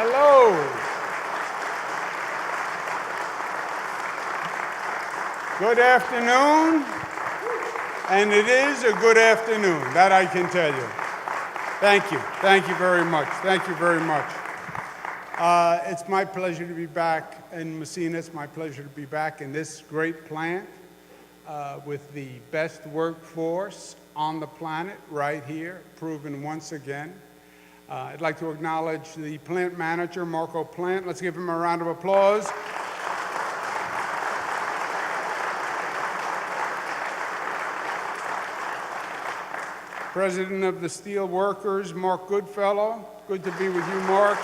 Hello. Good afternoon, and it is a good afternoon, that I can tell you. Thank you. Thank you very much. Thank you very much. It's my pleasure to be back in Massena. It's my pleasure to be back in this great plant with the best workforce on the planet right here, proven once again. I'd like to acknowledge the plant manager, Marco Plant. Let's give him a round of applause. President of the Steel Workers, Mark Goodfellow. Good to be with you, Mark.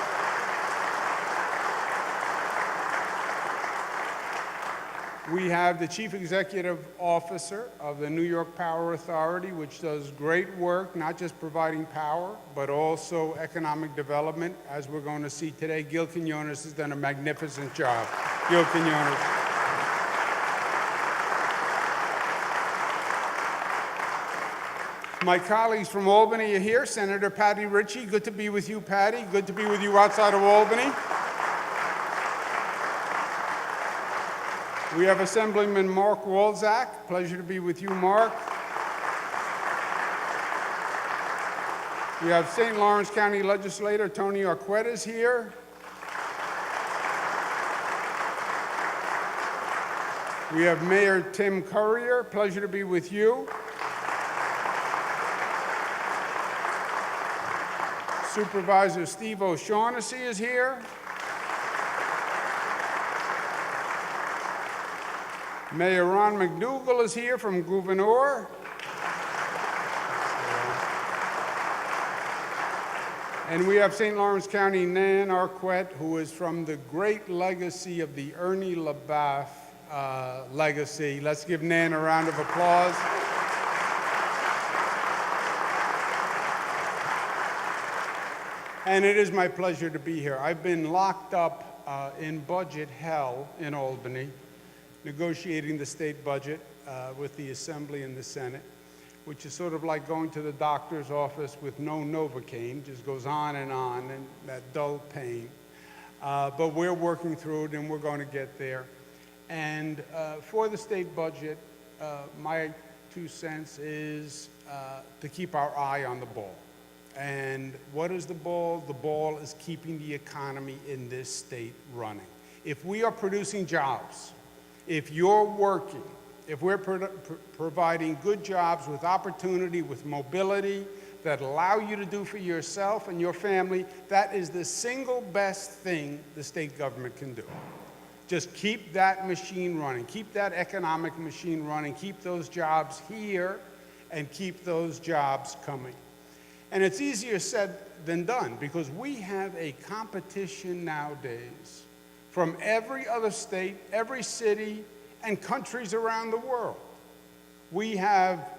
We have the Chief Executive Officer of the New York Power Authority, which does great work, not just providing power, but also economic development, as we're going to see today. Gil Quinones has done a magnificent job. Gil Quinones. My colleagues from Albany are here. Senator Patty Ritchie, good to be with you, Patty. Good to be with you outside of Albany. We have Assemblyman Mark Walczak. Pleasure to be with you, Mark. We have St. Lawrence County Legislator Tony Arquetta's here. We have Mayor Tim Currier. Pleasure to be with you. Supervisor Steve O'Shaughnessy is here. Mayor Ron McDougall is here from Gouverneur. And we have St. Lawrence County Nan Arquette, who is from the great legacy of the Ernie LaBeouf legacy. Let's give Nan a round of applause. And it is my pleasure to be here. I've been locked up in budget hell in Albany, negotiating the state budget with the Assembly and the Senate, which is sort of like going to the doctor's office with no Novocaine, just goes on, and that dull pain. But we're working through it, and we're going to get there. And for the state budget, my 2 cents is to keep our eye on the ball. And what is the ball? The ball is keeping the economy in this state running. If we are producing jobs, if you're working, if we're providing good jobs with opportunity, with mobility, that allow you to do for yourself and your family, that is the single best thing the state government can do. Just keep that machine running, keep that economic machine running, keep those jobs here, and keep those jobs coming. And it's easier said than done, because we have a competition nowadays from every other state, every city, and countries around the world. We have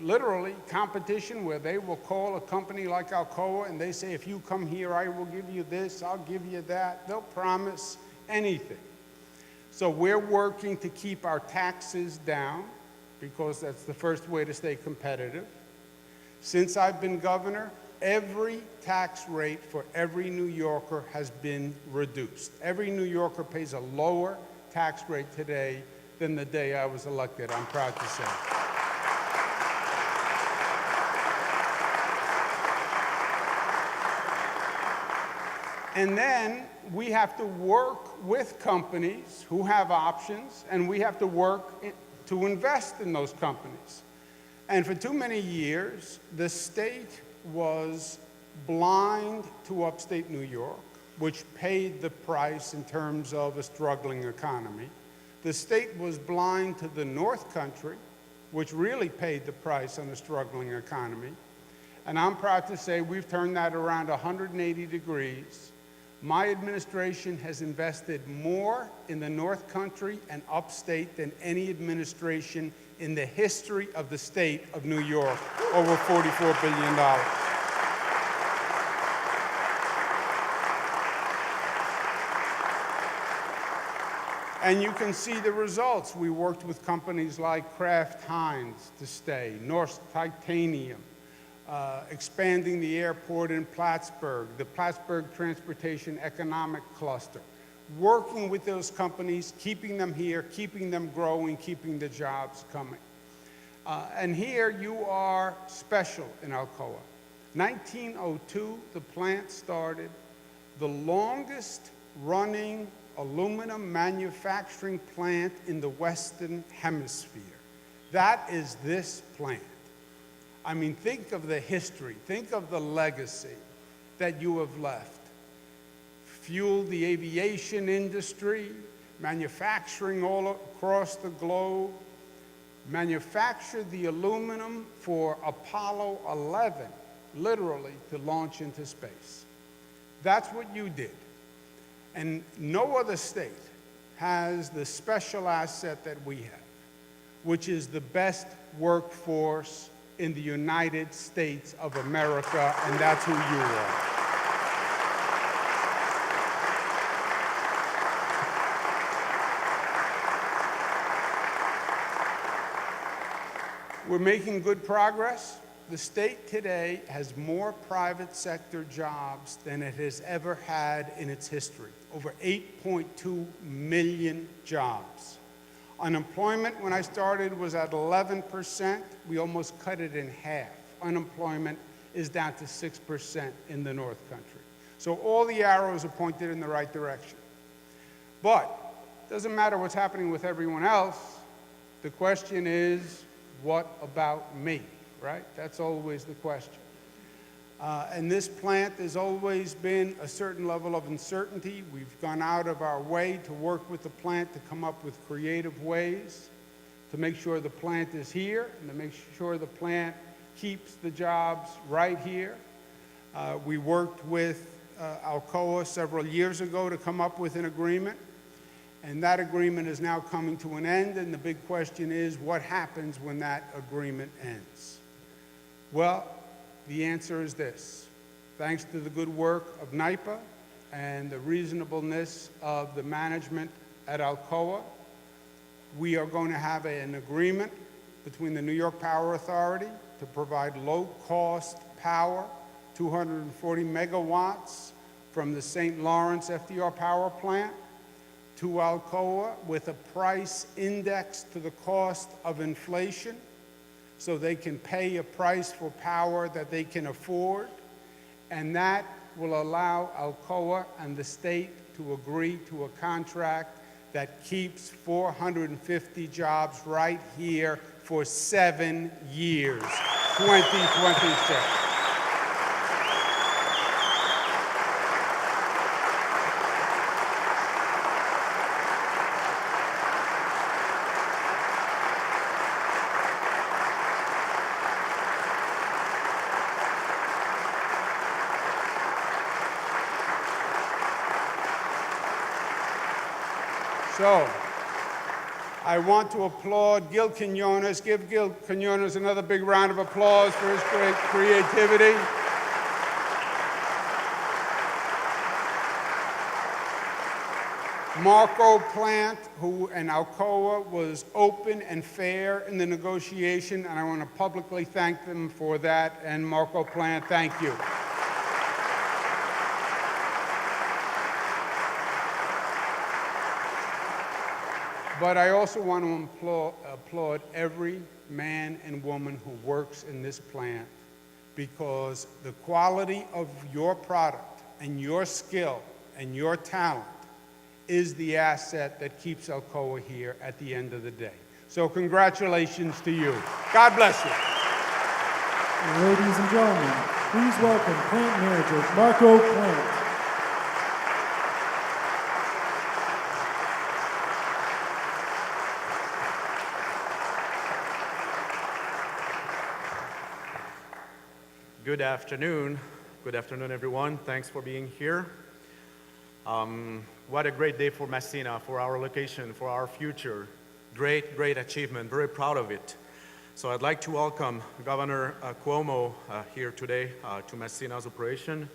literally competition where they will call a company like Alcoa and they say, if you come here, I will give you this, I'll give you that. They'll promise anything. So we're working to keep our taxes down, because that's the first way to stay competitive. Since I've been governor, every tax rate for every New Yorker has been reduced. Every New Yorker pays a lower tax rate today than the day I was elected, I'm proud to say. And then we have to work with companies who have options, and we have to work to invest in those companies. And for too many years, the state was blind to upstate New York, which paid the price in terms of a struggling economy. The state was blind to the North Country, which really paid the price on a struggling economy. And I'm proud to say we've turned that around 180 degrees. My administration has invested more in the North Country and upstate than any administration in the history of the state of New York, over $44 billion. And you can see the results. We worked with companies like Kraft Heinz to stay, Norsk Titanium, expanding the airport in Plattsburgh, the Plattsburgh Transportation Economic Cluster, working with those companies, keeping them here, keeping them growing, keeping the jobs coming. And here you are special in Alcoa. 1902, the plant started, the longest running aluminum manufacturing plant in the Western Hemisphere. That is this plant. I mean, think of the history, think of the legacy that you have left. Fueled the aviation industry, manufacturing all across the globe, manufactured the aluminum for Apollo 11, literally to launch into space. That's what you did. And no other state has the special asset that we have, which is the best workforce in the United States of America, and that's who you are. We're making good progress. The state today has more private sector jobs than it has ever had in its history. Over 8.2 million jobs. Unemployment, when I started, was at 11%. We almost cut it in half. Unemployment is down to 6% in the North Country. So all the arrows are pointed in the right direction. But it doesn't matter what's happening with everyone else. The question is, what about me, right? That's always the question. And this plant has always been a certain level of uncertainty. We've gone out of our way to work with the plant to come up with creative ways to make sure the plant is here and to make sure the plant keeps the jobs right here. We worked with Alcoa several years ago to come up with an agreement, and that agreement is now coming to an end, and the big question is, what happens when that agreement ends? Well, the answer is this. Thanks to the good work of NYPA and the reasonableness of the management at Alcoa, we are going to have an agreement between the New York Power Authority to provide low-cost power, 240 megawatts from the St. Lawrence FDR power plant to Alcoa with a price indexed to the cost of inflation, so they can pay a price for power that they can afford, and that will allow Alcoa and the state to agree to a contract that keeps 450 jobs right here for 7 years, 2026. So, I want to applaud Gil Quinones. Give Gil Quinones another big round of applause for his great creativity. Marco Plant, who and Alcoa was open and fair in the negotiation, and I want to publicly thank them for that. And Marco Plant, thank you. But I also want to applaud every man and woman who works in this plant, because the quality of your product and your skill and your talent is the asset that keeps Alcoa here at the end of the day. So congratulations to you. God bless you. Ladies and gentlemen, please welcome Plant Manager Marco Plant. Good afternoon. Good afternoon, everyone. Thanks for being here. What a great day for Massena, for our location, for our future. Great, great achievement. Very proud of it. So I'd like to welcome Governor Cuomo here today to Massena's operation,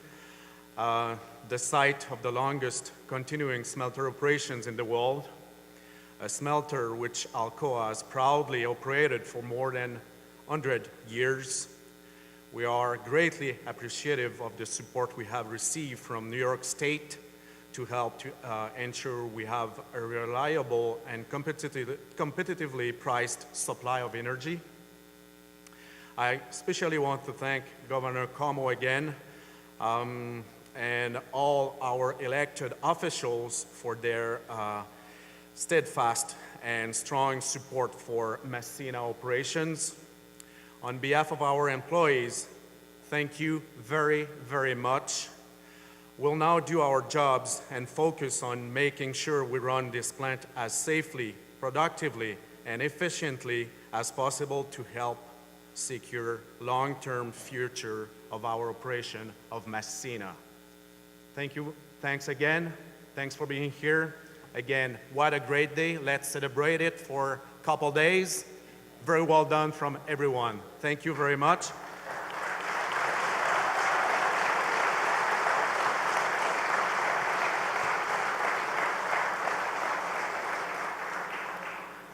the site of the longest continuing smelter operations in the world, a smelter which Alcoa has proudly operated for more than 100 years. We are greatly appreciative of the support we have received from New York State to help to ensure we have a reliable and competitively priced supply of energy. I especially want to thank Governor Cuomo again and all our elected officials for their steadfast and strong support for Massena operations. On behalf of our employees, thank you very, very much. We'll now do our jobs and focus on making sure we run this plant as safely, productively, and efficiently as possible to help secure long-term future of our operation of Massena. Thank you. Thanks again. Thanks for being here. Again, what a great day. Let's celebrate it for a couple days. Very well done from everyone. Thank you very much.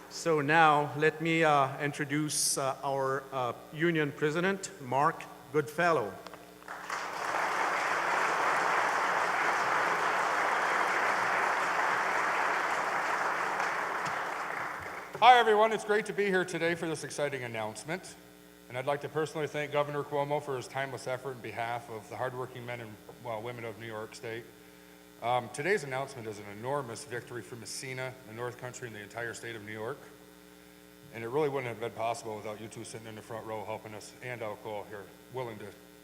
So now let me introduce our union president, Mark Goodfellow. Hi, everyone. It's great to be here today for this exciting announcement. And I'd like to personally thank Governor Cuomo for his timeless effort in behalf of the hardworking men and women of New York State. Today's announcement is an enormous victory for Massena, the North Country, and the entire state of New York. And it really wouldn't have been possible without you two sitting in the front row helping us, and Alcoa here, willing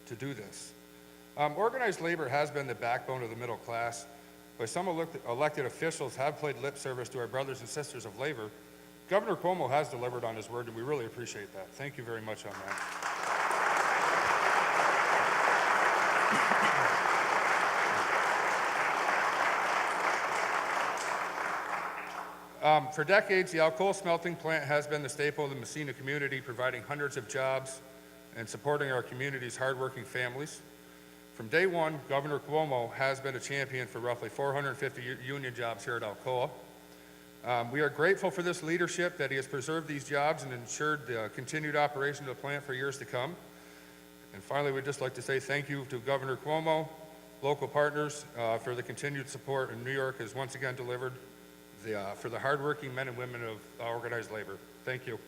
to do this. Organized labor has been the backbone of the middle class, but some elected officials have played lip service to our brothers and sisters of labor. Governor Cuomo has delivered on his word, and we really appreciate that. Thank you very much on that. For decades, the Alcoa smelting plant has been the staple of the Massena community, providing hundreds of jobs and supporting our community's hardworking families. From day one, Governor Cuomo has been a champion for roughly 450 union jobs here at Alcoa. We are grateful for this leadership, that he has preserved these jobs and ensured the continued operation of the plant for years to come. And finally, we'd just like to say thank you to Governor Cuomo, local partners, for the continued support, and New York has once again delivered for the hardworking men and women of organized labor. Thank you.